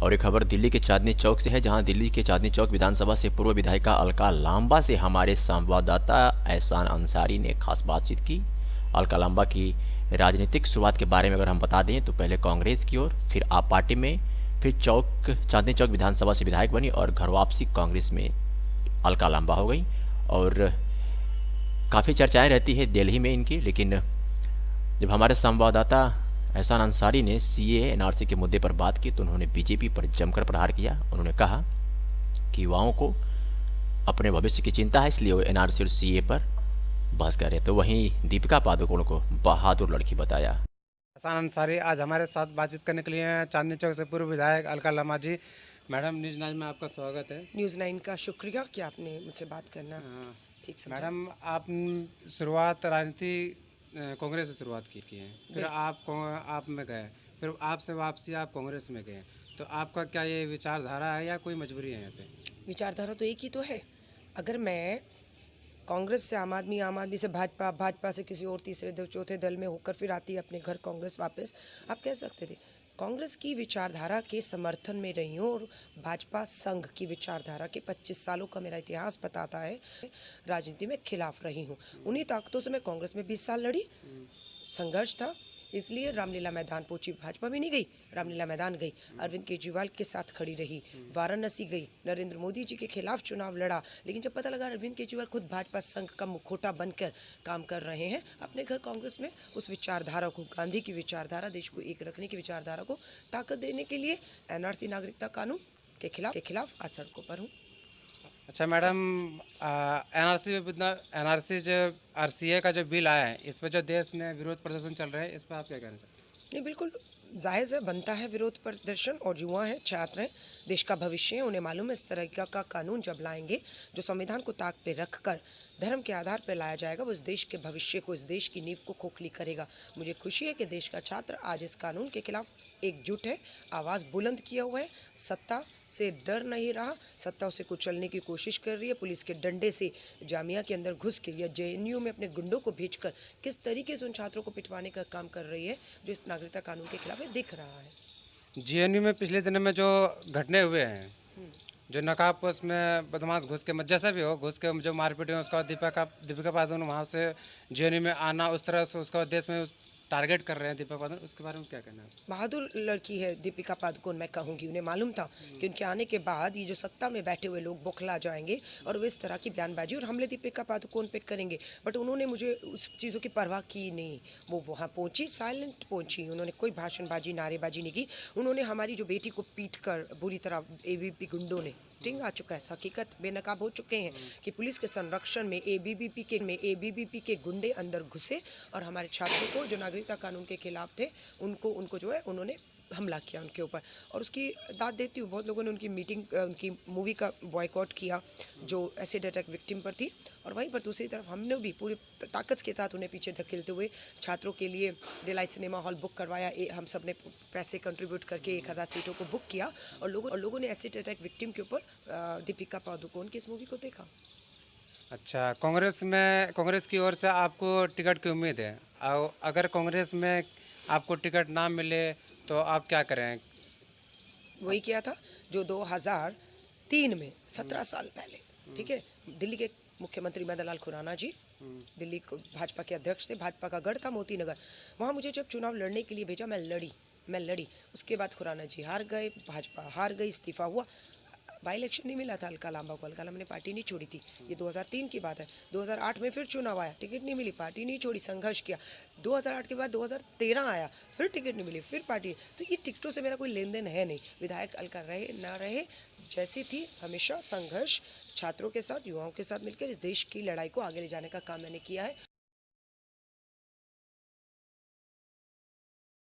और एक खबर दिल्ली के चांदनी चौक से है, जहां दिल्ली के चांदनी चौक विधानसभा से पूर्व विधायिका अलका लांबा से हमारे संवाददाता एहसान अंसारी ने खास बातचीत की। अलका लांबा की राजनीतिक शुरुआत के बारे में अगर हम बता दें तो पहले कांग्रेस की ओर, फिर आप पार्टी में, फिर चांदनी चौक विधानसभा से विधायक बनी और घर वापसी कांग्रेस में अलका लांबा हो गई। और काफ़ी चर्चाएं रहती है दिल्ली में इनकी, लेकिन जब हमारे संवाददाता एहसान अंसारी ने सीए एनआरसी के मुद्दे पर बात की तो उन्होंने बीजेपी पर जमकर प्रहार किया। उन्होंने कहा कि युवाओं को अपने भविष्य की चिंता है, इसलिए वो एनआरसी और सीए पर बहस कर रहे। तो वहीं दीपिका पादुकोण को बहादुर लड़की बताया। एहसान अंसारी आज हमारे साथ बातचीत करने के लिए हैं। चांदनी चौक से पूर्व विधायक अलका लांबा जी। मैडम, न्यूज़ 9 में आपका स्वागत है। न्यूज़ 9 का शुक्रिया कि आपने मुझसे बात करना ठीक समझा। मैडम, आप शुरुआत राजनीति कांग्रेस से शुरुआत की है, फिर आप में गए, फिर आपसे वापसी आप कांग्रेस में गए, तो आपका क्या ये विचारधारा है या कोई मजबूरी है ऐसे? विचारधारा तो एक ही तो है। अगर मैं कांग्रेस से आम आदमी से भाजपा, भाजपा से किसी और तीसरे दल चौथे दल में होकर फिर आती है अपने घर कांग्रेस वापस, आप कह सकते थे कांग्रेस की विचारधारा के समर्थन में रही हूँ। और भाजपा संघ की विचारधारा के 25 सालों का मेरा इतिहास बताता है, राजनीति में खिलाफ रही हूँ। उन्हीं ताकतों से मैं कांग्रेस में 20 साल लड़ी, संघर्ष था, इसलिए रामलीला मैदान पहुंची। भाजपा भी नहीं गई, रामलीला मैदान गई, अरविंद केजरीवाल के साथ खड़ी रही, वाराणसी गई, नरेंद्र मोदी जी के खिलाफ चुनाव लड़ा। लेकिन जब पता लगा अरविंद केजरीवाल खुद भाजपा संघ का मुखौटा बनकर काम कर रहे हैं, अपने घर कांग्रेस में उस विचारधारा को, गांधी की विचारधारा, देश को एक रखने की विचारधारा को ताकत देने के लिए एनआरसी नागरिकता कानून के खिलाफ आज सड़कों पर हूँ। अच्छा मैडम, एनआरसी जो आरसीए का जो बिल आया है, इस पर जो देश में विरोध प्रदर्शन चल रहे हैं, इस पर आप क्या कहना चाहते हैं? नहीं, बिल्कुल जायज़ है, बनता है विरोध प्रदर्शन। और युवा हैं, छात्र हैं, देश का भविष्य है, उन्हें मालूम है इस तरह का कानून जब लाएंगे जो संविधान को ताक पे रखकर धर्म के आधार पर लाया जाएगा, वो इस देश के भविष्य को, इस देश की नींव को खोखली करेगा। मुझे खुशी है कि देश का छात्र आज इस कानून के खिलाफ एकजुट है, आवाज़ बुलंद किया हुआ है, सत्ता से डर नहीं रहा, सत्ता उसे कुचलने की कोशिश कर रही है। पुलिस के डंडे से जामिया के अंदर घुस के या जेएनयू में अपने गुंडों को भेजकर किस तरीके से उन छात्रों को पिटवाने का काम कर रही है, जो इस नागरिकता कानून के खिलाफ है, दिख रहा है। जेएनयू में पिछले दिनों में जो घटने हुए हैं, जो नकाबपोश में बदमाश घुस के, जैसा भी हो, घुस के जो मारपीट हुई, उसका दीपिका पादुकोण वहाँ से जेएनयू में आना, उस तरह से उसका देश में टारगेट कर रहे हैं दीपिका पादुकोण, उसके बारे में क्या कहना है? बहादुर लड़की है दीपिका पादुकोण, मैं कहूँगी। उन्हें मालूम था कि उनके आने के बाद ये जो सत्ता में बैठे हुए लोग बौखला जाएंगे और वो इस तरह की बयानबाजी और हमले दीपिका पादुकोण पे करेंगे। बट उन्होंने मुझे उस चीज़ों की परवाह की नहीं। वो वहाँ पहुँची, साइलेंट पहुँची, उन्होंने कोई भाषणबाजी, नारेबाजी नहीं की। उन्होंने हमारी जो बेटी को पीट कर बुरी तरह एबीवीपी गुंडों ने, स्टिंग आ चुका है, हकीकत बेनकाब हो चुके हैं कि पुलिस के संरक्षण में एबीवीपी के गुंडे अंदर घुसे और हमारे छात्रों को, जो नागरिकता कानून के खिलाफ थे, उनको जो है उन्होंने हमला किया उनके ऊपर। और उसकी दाद देती हूँ, बहुत लोगों ने उनकी मूवी का बॉयकॉट किया जो एसिड अटैक विक्टिम पर थी। और वहीं पर दूसरी तरफ हमने भी पूरी ताकत के साथ उन्हें पीछे धकेलते हुए छात्रों के लिए डिलाइट सिनेमा हॉल बुक करवाया। हम सब ने पैसे कंट्रीब्यूट करके 1000 सीटों को बुक किया और लोगों ने एसिड अटैक विक्टिम के ऊपर दीपिका पादुकोण की इस मूवी को देखा। अच्छा, कांग्रेस की ओर से आपको टिकट की उम्मीद है, और अगर कांग्रेस में आपको टिकट ना मिले तो आप क्या करें? वही किया था जो 2003 में, 17 साल पहले, ठीक है, दिल्ली के मुख्यमंत्री मदन लाल खुराना जी, दिल्ली को भाजपा के अध्यक्ष थे, भाजपा का गढ़ था मोती नगर, वहाँ मुझे जब चुनाव लड़ने के लिए भेजा, मैं लड़ी। उसके बाद खुराना जी हार गए, भाजपा हार गई, इस्तीफा हुआ, बाई इलेक्शन नहीं मिला था अलका लांबा को, अलका लांबा ने पार्टी नहीं छोड़ी थी। ये 2003 की बात है। 2008 में फिर चुनाव आया, टिकट नहीं मिली, पार्टी नहीं छोड़ी, संघर्ष किया। 2008 के बाद 2013 आया, फिर टिकट नहीं मिली, फिर पार्टी। तो ये टिकटों से मेरा कोई लेन देन है नहीं। विधायक अलका रहे ना रहे, जैसी थी, हमेशा संघर्ष छात्रों के साथ, युवाओं के साथ मिलकर इस देश की लड़ाई को आगे ले जाने का काम मैंने किया है।